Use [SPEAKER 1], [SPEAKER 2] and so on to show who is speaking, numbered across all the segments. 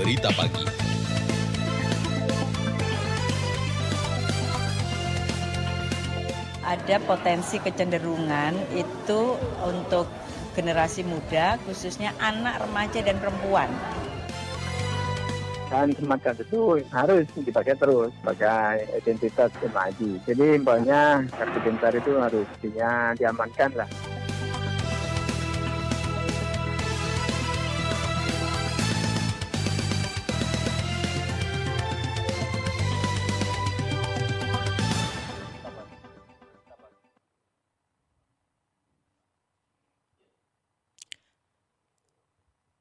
[SPEAKER 1] Berita Pagi.
[SPEAKER 2] Ada potensi kecenderungan itu untuk generasi muda, khususnya anak, remaja, dan perempuan.
[SPEAKER 3] Dan smart card itu harus dipakai terus sebagai identitas remaja. Jadi pokoknya kartu pintar itu harus diamankan lah.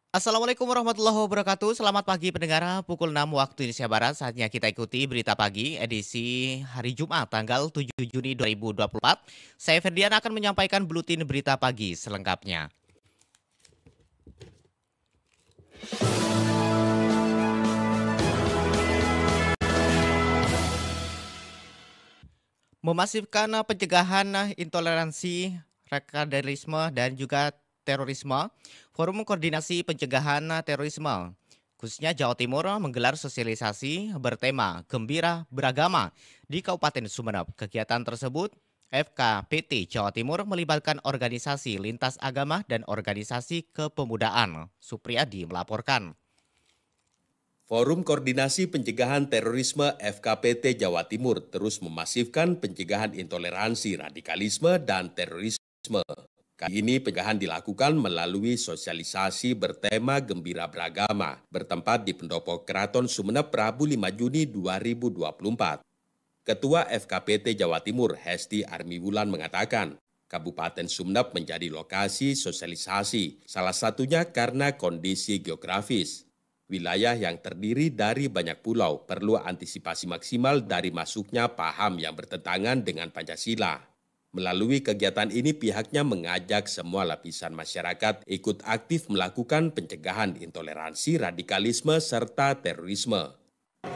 [SPEAKER 4] Assalamualaikum warahmatullahi wabarakatuh. Selamat pagi pendengar, pukul 6 waktu Indonesia Barat. Saatnya kita ikuti Berita Pagi edisi hari Jumat tanggal 7 Juni 2024. Saya Ferdian akan menyampaikan buletin Berita Pagi selengkapnya. Memasifkan pencegahan intoleransi, radikalisme, dan juga terorisme, Forum Koordinasi Pencegahan Terorisme, khususnya Jawa Timur, menggelar sosialisasi bertema Gembira Beragama di Kabupaten Sumeneb. Kegiatan tersebut, FKPT Jawa Timur melibatkan organisasi lintas agama dan organisasi kepemudaan. Supriyadi melaporkan.
[SPEAKER 1] Forum Koordinasi Pencegahan Terorisme FKPT Jawa Timur terus memasifkan pencegahan intoleransi, radikalisme, dan terorisme. Kali ini pencegahan dilakukan melalui sosialisasi bertema Gembira Beragama bertempat di Pendopo Keraton Sumeneb Rabu 5 Juni 2024. Ketua FKPT Jawa Timur Hesti Armiwulan mengatakan, Kabupaten Sumeneb menjadi lokasi sosialisasi, salah satunya karena kondisi geografis. Wilayah yang terdiri dari banyak pulau perlu antisipasi maksimal dari masuknya paham yang bertentangan dengan Pancasila. Melalui kegiatan ini pihaknya mengajak semua lapisan masyarakat ikut aktif melakukan pencegahan intoleransi, radikalisme, serta terorisme.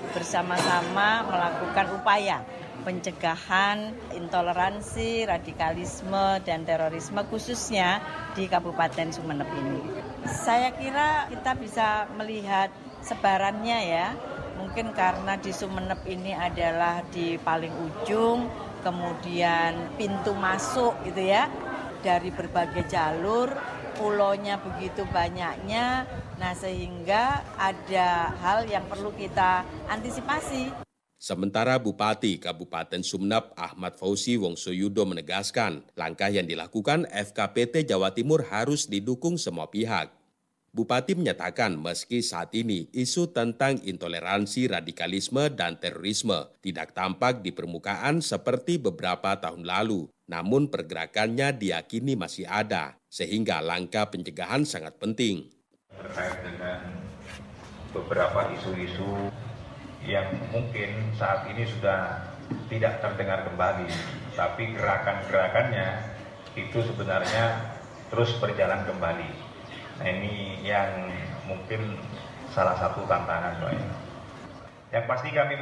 [SPEAKER 2] Bersama-sama melakukan upaya pencegahan intoleransi, radikalisme, dan terorisme khususnya di Kabupaten Sumeneb ini. Saya kira kita bisa melihat sebarannya ya. Mungkin karena di Sumeneb ini adalah di paling ujung, kemudian pintu masuk gitu ya, dari berbagai jalur, pulaunya begitu banyaknya, nah sehingga ada hal yang perlu kita antisipasi.
[SPEAKER 1] Sementara Bupati Kabupaten Sumeneb Ahmad Fauzi Wongsoyudo menegaskan, langkah yang dilakukan FKPT Jawa Timur harus didukung semua pihak. Bupati menyatakan meski saat ini isu tentang intoleransi, radikalisme, dan terorisme tidak tampak di permukaan seperti beberapa tahun lalu, namun pergerakannya diyakini masih ada, sehingga langkah pencegahan sangat penting.
[SPEAKER 5] Terkait dengan beberapa isu-isu yang mungkin saat ini sudah tidak terdengar kembali, tapi gerakan-gerakannya itu sebenarnya terus berjalan kembali. Nah ini yang mungkin salah satu tantangan Pak. Yang pasti kami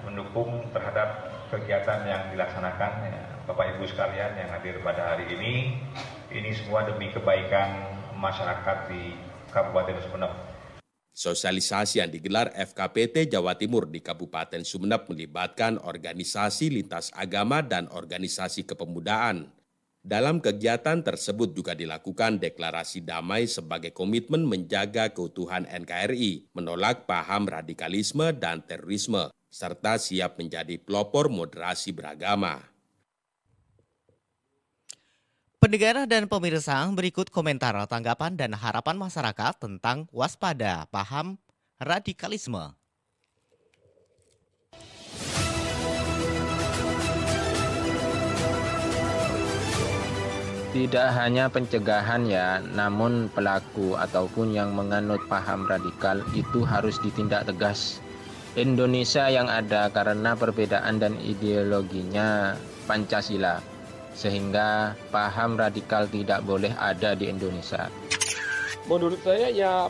[SPEAKER 5] mendukung terhadap kegiatan yang dilaksanakan Bapak Ibu sekalian yang hadir pada hari ini. Ini semua demi kebaikan masyarakat di Kabupaten Sumeneb.
[SPEAKER 1] Sosialisasi yang digelar FKPT Jawa Timur di Kabupaten Sumeneb melibatkan organisasi lintas agama dan organisasi kepemudaan. Dalam kegiatan tersebut juga dilakukan deklarasi damai sebagai komitmen menjaga keutuhan NKRI, menolak paham radikalisme dan terorisme, serta siap menjadi pelopor moderasi beragama.
[SPEAKER 4] Pendengar dan pemirsa, berikut komentar, tanggapan, dan harapan masyarakat tentang waspada paham radikalisme.
[SPEAKER 6] Tidak hanya pencegahan ya, namun pelaku ataupun yang menganut paham radikal itu harus ditindak tegas. Indonesia yang ada karena perbedaan dan ideologinya Pancasila, sehingga paham radikal tidak boleh ada di Indonesia.
[SPEAKER 7] Menurut saya ya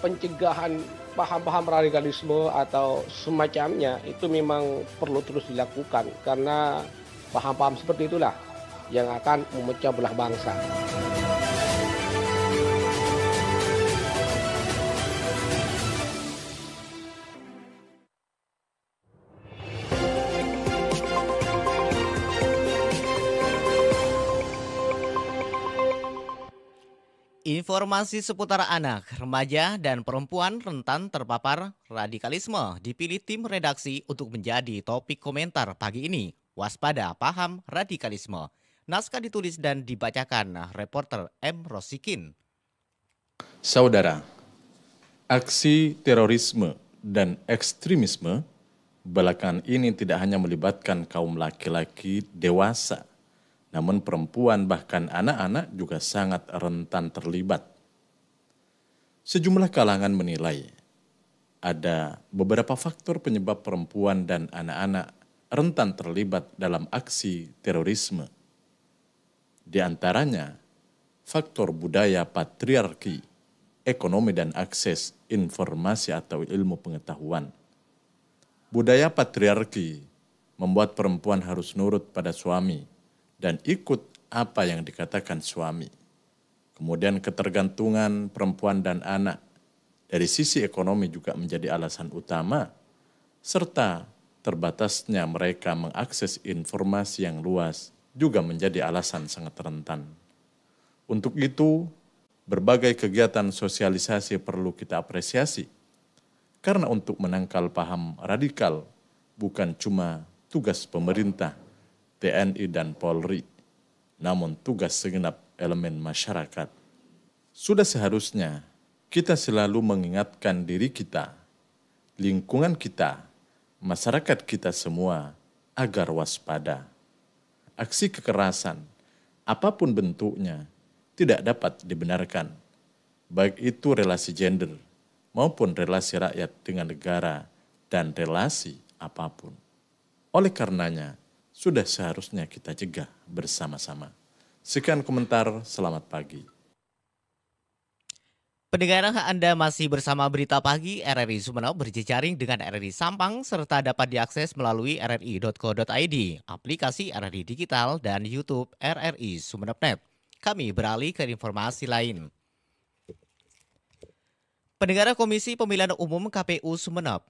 [SPEAKER 7] pencegahan paham-paham radikalisme atau semacamnya itu memang perlu terus dilakukan, karena paham-paham seperti itulah yang akan memecah belah bangsa.
[SPEAKER 4] Informasi seputar anak, remaja, dan perempuan rentan terpapar radikalisme dipilih tim redaksi untuk menjadi topik komentar pagi ini. Waspada paham radikalisme. Naskah ditulis dan dibacakan reporter M. Rosikin.
[SPEAKER 8] Saudara, aksi terorisme dan ekstremisme belakangan ini tidak hanya melibatkan kaum laki-laki dewasa, namun perempuan bahkan anak-anak juga sangat rentan terlibat. Sejumlah kalangan menilai ada beberapa faktor penyebab perempuan dan anak-anak rentan terlibat dalam aksi terorisme. Di antaranya, faktor budaya patriarki, ekonomi dan akses informasi atau ilmu pengetahuan. Budaya patriarki membuat perempuan harus nurut pada suami dan ikut apa yang dikatakan suami. Kemudian ketergantungan perempuan dan anak dari sisi ekonomi juga menjadi alasan utama, serta terbatasnya mereka mengakses informasi yang luas juga menjadi alasan sangat rentan. Untuk itu, berbagai kegiatan sosialisasi perlu kita apresiasi, karena untuk menangkal paham radikal bukan cuma tugas pemerintah, TNI dan Polri, namun tugas segenap elemen masyarakat. Sudah seharusnya kita selalu mengingatkan diri kita, lingkungan kita, masyarakat kita semua agar waspada. Aksi kekerasan, apapun bentuknya, tidak dapat dibenarkan, baik itu relasi gender maupun relasi rakyat dengan negara dan relasi apapun. Oleh karenanya, sudah seharusnya kita cegah bersama-sama. Sekian komentar, selamat pagi.
[SPEAKER 4] Pendengar, Anda masih bersama Berita Pagi RRI Sumeneb berjejaring dengan RRI Sampang serta dapat diakses melalui rri.co.id, aplikasi RRI Digital dan YouTube RRI Sumeneb.net. Kami beralih ke informasi lain. Pendengar, Komisi Pemilihan Umum KPU Sumeneb,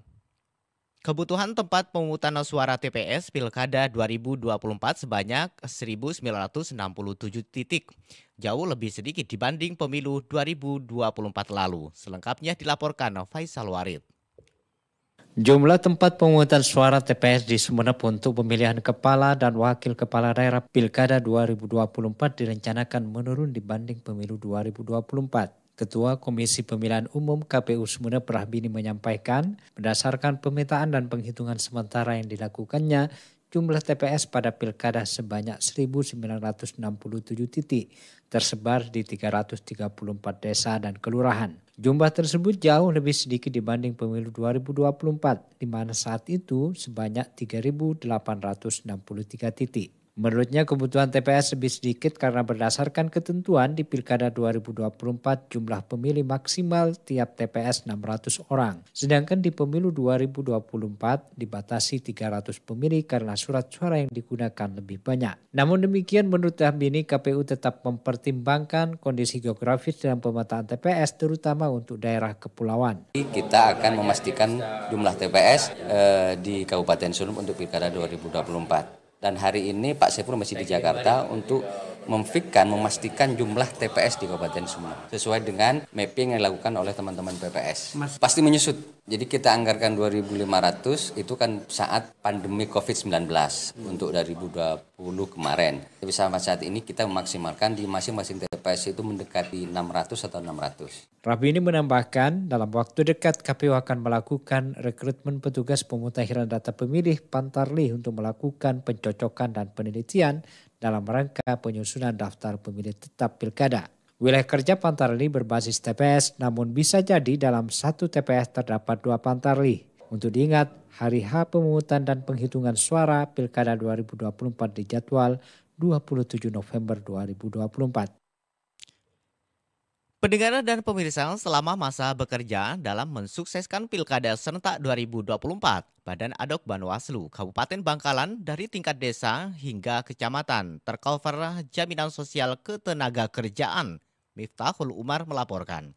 [SPEAKER 4] kebutuhan tempat pemungutan suara TPS Pilkada 2024 sebanyak 1.967 titik, jauh lebih sedikit dibanding pemilu 2024 lalu. Selengkapnya dilaporkan Faisal Warid.
[SPEAKER 9] Jumlah tempat pemungutan suara TPS di Sumeneb untuk pemilihan kepala dan wakil kepala daerah Pilkada 2024 direncanakan menurun dibanding pemilu 2024. Ketua Komisi Pemilihan Umum KPU Sumeneb Rahbini menyampaikan, berdasarkan pemetaan dan penghitungan sementara yang dilakukannya, jumlah TPS pada Pilkada sebanyak 1.967 titik, tersebar di 334 desa dan kelurahan. Jumlah tersebut jauh lebih sedikit dibanding pemilu 2024, di mana saat itu sebanyak 3.863 titik. Menurutnya kebutuhan TPS lebih sedikit karena berdasarkan ketentuan di Pilkada 2024 jumlah pemilih maksimal tiap TPS 600 orang. Sedangkan di pemilu 2024 dibatasi 300 pemilih karena surat suara yang digunakan lebih banyak. Namun demikian menurut Rahbini, KPU tetap mempertimbangkan kondisi geografis dalam pemetaan TPS terutama untuk daerah kepulauan.
[SPEAKER 10] Kita akan memastikan jumlah TPS di Kabupaten Sumeneb untuk Pilkada 2024. Dan hari ini Pak Saiful masih di Jakarta untuk memastikan jumlah TPS di Kabupaten Sumeneb sesuai dengan mapping yang dilakukan oleh teman-teman PPS. Pasti menyusut. Jadi kita anggarkan 2.500 itu kan saat pandemi COVID-19 untuk 2020 kemarin. Tapi sampai saat ini kita memaksimalkan di masing-masing TPS itu mendekati 600 atau 600.
[SPEAKER 9] Rahbini menambahkan, dalam waktu dekat KPU akan melakukan rekrutmen petugas pemutahiran data pemilih Pantarlih untuk melakukan pencocokan dan penelitian dalam rangka penyusunan daftar pemilih tetap Pilkada. Wilayah kerja Pantarlih berbasis TPS, namun bisa jadi dalam satu TPS terdapat 2 Pantarlih. Untuk diingat, hari H pemungutan dan penghitungan suara Pilkada 2024 dijadwal 27 November 2024.
[SPEAKER 4] Pendengar dan pemirsa, selama masa bekerja dalam mensukseskan Pilkada Serentak 2024, Badan Ad hoc Bawaslu Kabupaten Bangkalan dari tingkat desa hingga kecamatan tercover jaminan sosial ketenagakerjaan. Miftahul Umar melaporkan.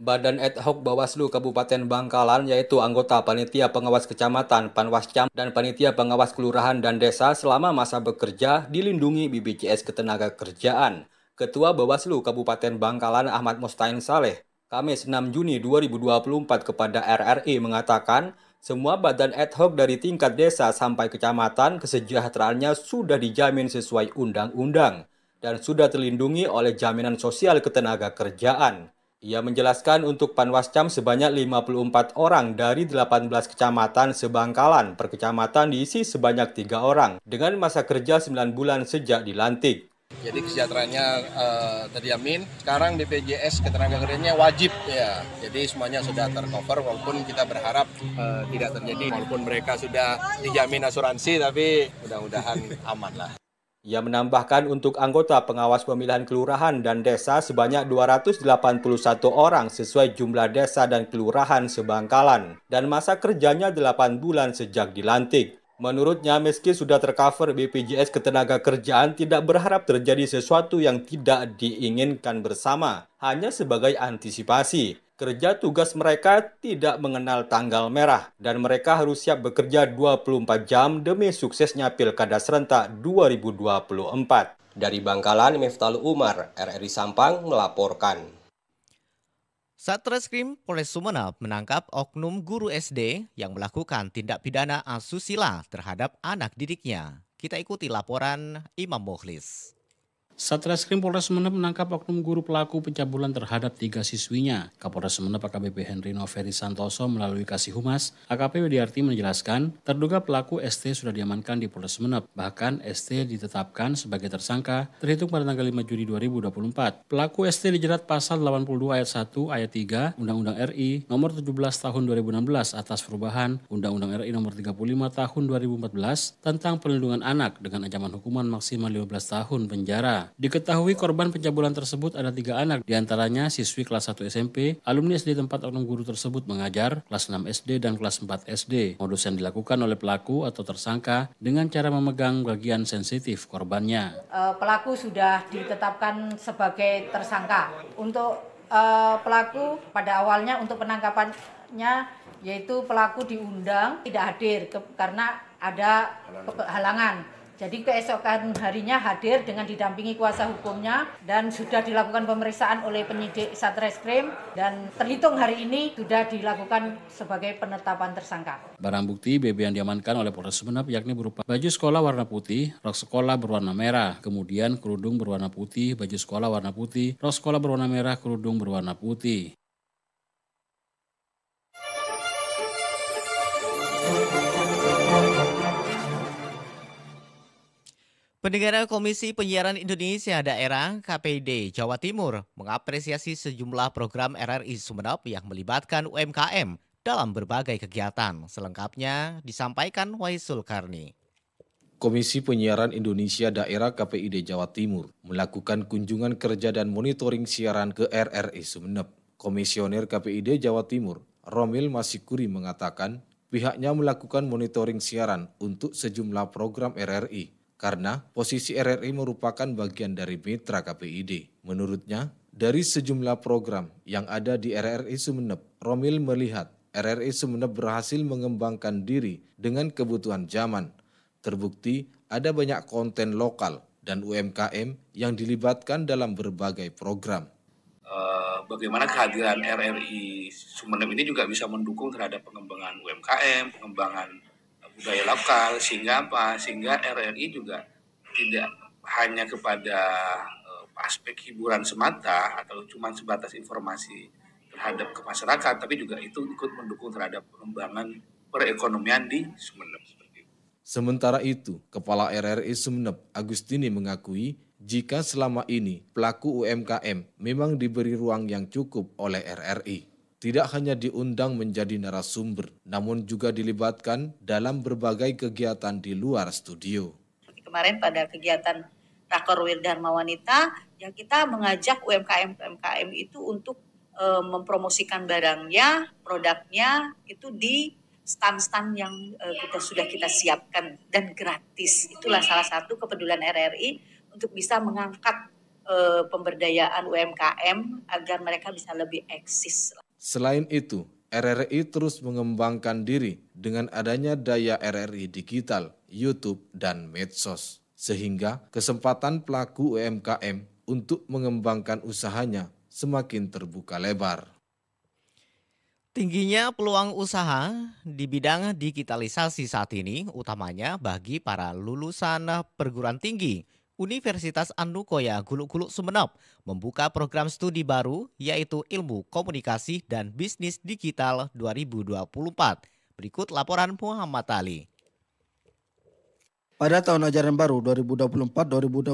[SPEAKER 11] Badan Ad hoc Bawaslu Kabupaten Bangkalan yaitu anggota Panitia Pengawas Kecamatan, Panwascam, dan Panitia Pengawas Kelurahan dan Desa selama masa bekerja dilindungi BPJS Ketenagakerjaan. Ketua Bawaslu Kabupaten Bangkalan Ahmad Mustain Saleh, Kamis 6 Juni 2024 kepada RRI mengatakan, semua badan ad hoc dari tingkat desa sampai kecamatan kesejahteraannya sudah dijamin sesuai undang-undang dan sudah terlindungi oleh jaminan sosial ketenagakerjaan. Ia menjelaskan untuk Panwascam sebanyak 54 orang dari 18 kecamatan sebangkalan per kecamatan diisi sebanyak 3 orang dengan masa kerja 9 bulan sejak dilantik.
[SPEAKER 12] Jadi kesejahteraannya terjamin. Sekarang BPJS ketenagakerjaannya wajib ya. Jadi semuanya sudah tercover walaupun kita berharap tidak terjadi. Walaupun mereka sudah dijamin asuransi tapi mudah-mudahan aman lah.
[SPEAKER 11] Ia menambahkan untuk anggota pengawas pemilihan kelurahan dan desa sebanyak 281 orang sesuai jumlah desa dan kelurahan sebangkalan dan masa kerjanya 8 bulan sejak dilantik. Menurutnya, meski sudah tercover, BPJS Ketenagakerjaan tidak berharap terjadi sesuatu yang tidak diinginkan bersama, hanya sebagai antisipasi. Kerja tugas mereka tidak mengenal tanggal merah, dan mereka harus siap bekerja 24 jam demi suksesnya Pilkada Serentak 2024. Dari Bangkalan, Miftahul Umar, RRI Sampang melaporkan.
[SPEAKER 4] Satreskrim Polres Sumeneb menangkap oknum guru SD yang melakukan tindak pidana asusila terhadap anak didiknya. Kita ikuti laporan Imam Mukhlis.
[SPEAKER 13] Satreskrim Polres Sumeneb menangkap oknum guru pelaku pencabulan terhadap 3 siswinya. Kapolres Sumeneb AKBP Henry Noveri Santoso melalui Kasih Humas, AKP Widiarti menjelaskan, terduga pelaku ST sudah diamankan di Polres Sumeneb. Bahkan ST ditetapkan sebagai tersangka terhitung pada tanggal 5 Juni 2024. Pelaku ST dijerat pasal 82 ayat 1 ayat 3 Undang-Undang RI nomor 17 tahun 2016 atas perubahan Undang-Undang RI nomor 35 tahun 2014 tentang perlindungan anak dengan ancaman hukuman maksimal 15 tahun penjara. Diketahui korban pencabulan tersebut ada 3 anak, diantaranya siswi kelas 1 SMP, alumni SD tempat oknum guru tersebut mengajar, kelas 6 SD dan kelas 4 SD. Modus yang dilakukan oleh pelaku atau tersangka dengan cara memegang bagian sensitif korbannya.
[SPEAKER 14] Pelaku sudah ditetapkan sebagai tersangka. Untuk pelaku pada awalnya untuk penangkapannya yaitu pelaku diundang tidak hadir karena ada halangan. Jadi keesokan harinya hadir dengan didampingi kuasa hukumnya dan sudah dilakukan pemeriksaan oleh penyidik Satreskrim dan terhitung hari ini sudah dilakukan sebagai penetapan tersangka.
[SPEAKER 13] Barang bukti BB yang diamankan oleh Polres Sumeneb yakni berupa baju sekolah warna putih, rok sekolah berwarna merah, kemudian kerudung berwarna putih, baju sekolah warna putih, rok sekolah berwarna merah, kerudung berwarna putih.
[SPEAKER 4] Pendengar Komisi Penyiaran Indonesia Daerah KPID Jawa Timur mengapresiasi sejumlah program RRI Sumeneb yang melibatkan UMKM dalam berbagai kegiatan. Selengkapnya disampaikan Waisul Karni.
[SPEAKER 15] Komisi Penyiaran Indonesia Daerah KPID Jawa Timur melakukan kunjungan kerja dan monitoring siaran ke RRI Sumeneb. Komisioner KPID Jawa Timur, Romil Masikuri mengatakan pihaknya melakukan monitoring siaran untuk sejumlah program RRI. Karena posisi RRI merupakan bagian dari mitra KPID. Menurutnya, dari sejumlah program yang ada di RRI Sumeneb, Romil melihat RRI Sumeneb berhasil mengembangkan diri dengan kebutuhan zaman. Terbukti ada banyak konten lokal dan UMKM yang dilibatkan dalam berbagai program.
[SPEAKER 16] Bagaimana kehadiran RRI Sumeneb ini juga bisa mendukung terhadap pengembangan UMKM, pengembangan budaya lokal, sehingga RRI juga tidak hanya kepada aspek hiburan semata atau cuma sebatas informasi terhadap ke masyarakat, tapi juga itu ikut mendukung terhadap pengembangan perekonomian di Sumeneb.
[SPEAKER 15] Sementara itu, Kepala RRI Sumeneb Agustini mengakui jika selama ini pelaku UMKM memang diberi ruang yang cukup oleh RRI. Tidak hanya diundang menjadi narasumber, namun juga dilibatkan dalam berbagai kegiatan di luar studio.
[SPEAKER 17] Kemarin pada kegiatan Rakorwil Dharma Wanita, ya kita mengajak UMKM itu untuk mempromosikan barangnya, produknya itu di stand-stand yang sudah kita siapkan dan gratis. Itulah salah satu kepedulian RRI untuk bisa mengangkat pemberdayaan UMKM agar mereka bisa lebih eksis.
[SPEAKER 15] Selain itu, RRI terus mengembangkan diri dengan adanya daya RRI digital, YouTube, dan medsos. Sehingga kesempatan pelaku UMKM untuk mengembangkan usahanya semakin terbuka lebar.
[SPEAKER 4] Tingginya peluang usaha di bidang digitalisasi saat ini, utamanya bagi para lulusan perguruan tinggi. Universitas Anukoya Guluk-Guluk Sumeneb membuka program studi baru yaitu Ilmu Komunikasi dan Bisnis Digital 2024. Berikut laporan Muhammad Ali.
[SPEAKER 18] Pada tahun ajaran baru 2024-2025,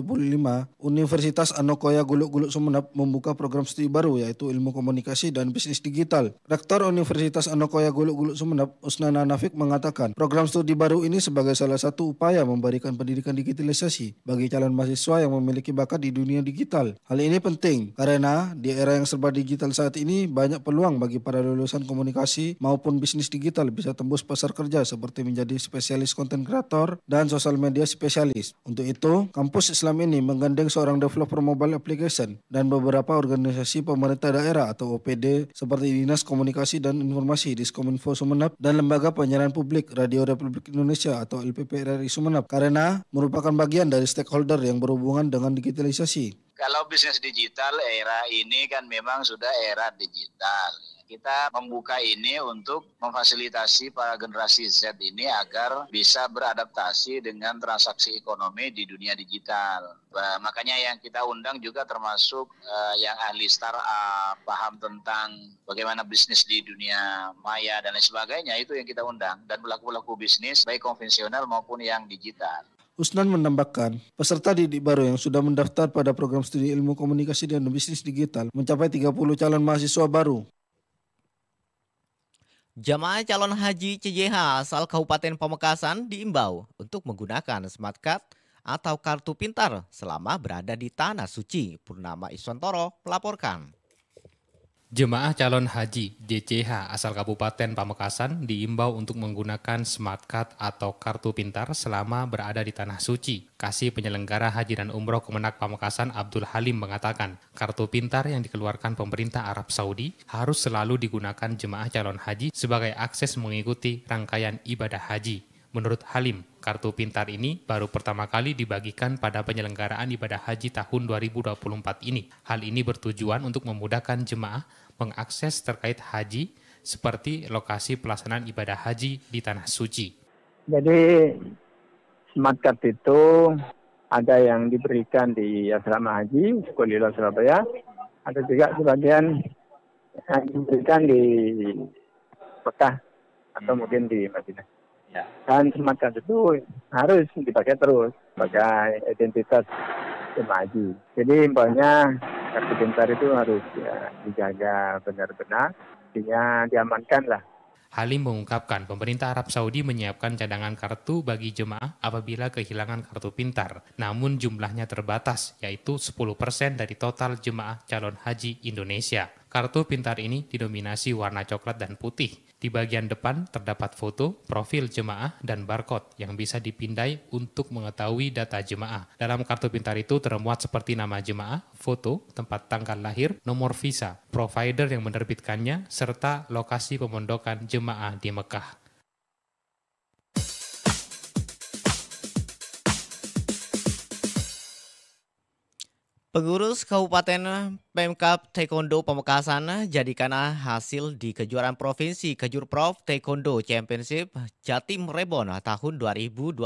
[SPEAKER 18] Universitas Anukoya Guluk-Guluk Sumeneb membuka program studi baru yaitu Ilmu Komunikasi dan Bisnis Digital. Rektor Universitas Anukoya Guluk-Guluk Sumeneb, Usnana Nafik mengatakan, program studi baru ini sebagai salah satu upaya memberikan pendidikan digitalisasi bagi calon mahasiswa yang memiliki bakat di dunia digital. Hal ini penting karena di era yang serba digital saat ini banyak peluang bagi para lulusan komunikasi maupun bisnis digital bisa tembus pasar kerja seperti menjadi spesialis konten kreator dan sosial media spesialis. Untuk itu, kampus Islam ini menggandeng seorang developer mobile application dan beberapa organisasi pemerintah daerah atau OPD seperti Dinas Komunikasi dan Informasi Diskominfo Sumeneb dan Lembaga Penyiaran Publik Radio Republik Indonesia atau LPP RRI Sumeneb karena merupakan bagian dari stakeholder yang berhubungan dengan digitalisasi.
[SPEAKER 19] Kalau bisnis digital era ini kan memang sudah era digital. Kita membuka ini untuk memfasilitasi para generasi Z ini agar bisa beradaptasi dengan transaksi ekonomi di dunia digital. Makanya yang kita undang juga termasuk yang ahli startup, paham tentang bagaimana bisnis di dunia maya dan lain sebagainya, itu yang kita undang. Dan pelaku-pelaku bisnis baik konvensional maupun yang digital.
[SPEAKER 18] Usnan menambahkan, peserta didik baru yang sudah mendaftar pada program studi Ilmu Komunikasi dan Bisnis Digital mencapai 30 calon mahasiswa baru.
[SPEAKER 4] Jamaah calon haji CJH asal Kabupaten Pamekasan diimbau untuk menggunakan smart card atau kartu pintar selama berada di Tanah Suci. Purnama Iswantoro melaporkan.
[SPEAKER 20] Jemaah calon haji JCH asal Kabupaten Pamekasan diimbau untuk menggunakan smart card atau kartu pintar selama berada di Tanah Suci. Kasih penyelenggara haji dan umroh Kemenak Pamekasan Abdul Halim mengatakan, kartu pintar yang dikeluarkan pemerintah Arab Saudi harus selalu digunakan jemaah calon haji sebagai akses mengikuti rangkaian ibadah haji. Menurut Halim, kartu pintar ini baru pertama kali dibagikan pada penyelenggaraan ibadah haji tahun 2024 ini. Hal ini bertujuan untuk memudahkan jemaah mengakses terkait haji seperti lokasi pelaksanaan ibadah haji di Tanah Suci.
[SPEAKER 3] Jadi smart card itu ada yang diberikan di asrama haji, Sekolila Surabaya, ada juga sebagian yang diberikan di Mekah atau mungkin di Madinah. Dan smart card itu harus dipakai terus sebagai identitas jemaah haji. Jadi impalnya kartu pintar itu harus dijaga benar-benar, artinya diamankan lah.
[SPEAKER 20] Halim mengungkapkan pemerintah Arab Saudi menyiapkan cadangan kartu bagi jemaah apabila kehilangan kartu pintar. Namun jumlahnya terbatas, yaitu 10% dari total jemaah calon haji Indonesia. Kartu pintar ini didominasi warna coklat dan putih. Di bagian depan terdapat foto, profil jemaah, dan barcode yang bisa dipindai untuk mengetahui data jemaah. Dalam kartu pintar itu termuat seperti nama jemaah, foto, tempat tanggal lahir, nomor visa, provider yang menerbitkannya, serta lokasi pemondokan jemaah di Mekah.
[SPEAKER 4] Pengurus Kabupaten Pemkab Taekwondo Pamekasan jadikan hasil di kejuaraan provinsi Kejurprov Taekwondo Championship Jatim Rebon tahun 2024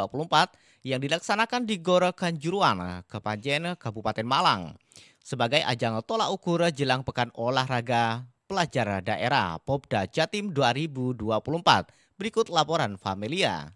[SPEAKER 4] yang dilaksanakan di Gor Kanjuruan, Kepanjen, Kabupaten Malang. Sebagai ajang tolak ukur jelang Pekan Olahraga Pelajar Daerah Popda Jatim 2024. Berikut laporan Familia.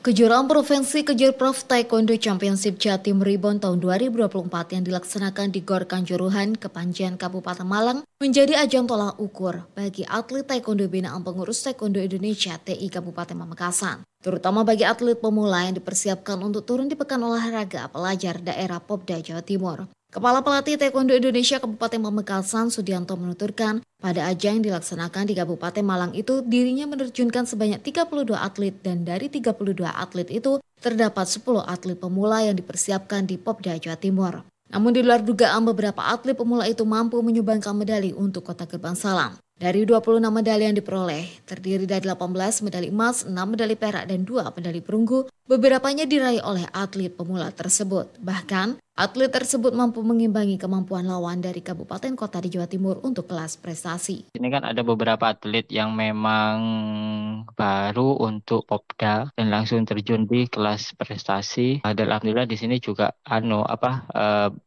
[SPEAKER 21] Kejuaraan Provinsi Kejurprov Taekwondo Championship Jatim Rebon tahun 2024 yang dilaksanakan di Gor Kanjuruhan, Kepanjen, Kabupaten Malang menjadi ajang tolak ukur bagi atlet taekwondo binaan pengurus Taekwondo Indonesia TI Kabupaten Pamekasan. Terutama bagi atlet pemula yang dipersiapkan untuk turun di Pekan Olahraga Pelajar Daerah Popda Jawa Timur. Kepala Pelatih Taekwondo Indonesia Kabupaten Pamekasan Sudianto menuturkan, pada ajang yang dilaksanakan di Kabupaten Malang itu dirinya menerjunkan sebanyak 32 atlet dan dari 32 atlet itu terdapat 10 atlet pemula yang dipersiapkan di Popda Jawa Timur. Namun di luar dugaan beberapa atlet pemula itu mampu menyumbangkan medali untuk Kota Gerbang Salam. Dari 26 medali yang diperoleh, terdiri dari 18 medali emas, 6 medali perak, dan 2 medali perunggu, beberapanya diraih oleh atlet pemula tersebut. Bahkan, Atlet tersebut mampu mengimbangi kemampuan lawan dari kabupaten kota di Jawa Timur untuk kelas prestasi.
[SPEAKER 2] Ini kan ada beberapa atlet yang memang baru untuk Popda dan langsung terjun di kelas prestasi. Dan alhamdulillah di sini juga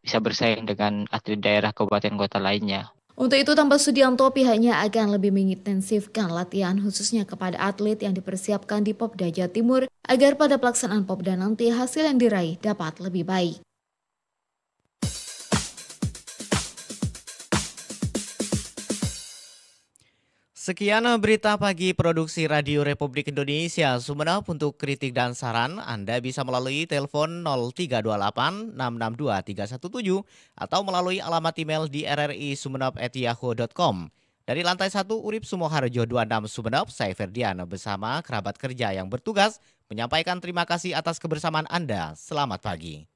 [SPEAKER 2] bisa bersaing dengan atlet daerah kabupaten kota lainnya.
[SPEAKER 21] Untuk itu, tambah Sudianto, pihaknya akan lebih mengintensifkan latihan khususnya kepada atlet yang dipersiapkan di Popda Jawa Timur agar pada pelaksanaan Popda nanti hasil yang diraih dapat lebih baik.
[SPEAKER 4] Sekian berita pagi produksi Radio Republik Indonesia Sumeneb. Untuk kritik dan saran, Anda bisa melalui telepon 0328 662 317 atau melalui alamat email di rrisumeneb@yahoo.com. Dari lantai 1 Urip Sumoharjo 26 Sumeneb, saya Ferdian bersama kerabat kerja yang bertugas menyampaikan terima kasih atas kebersamaan Anda. Selamat pagi.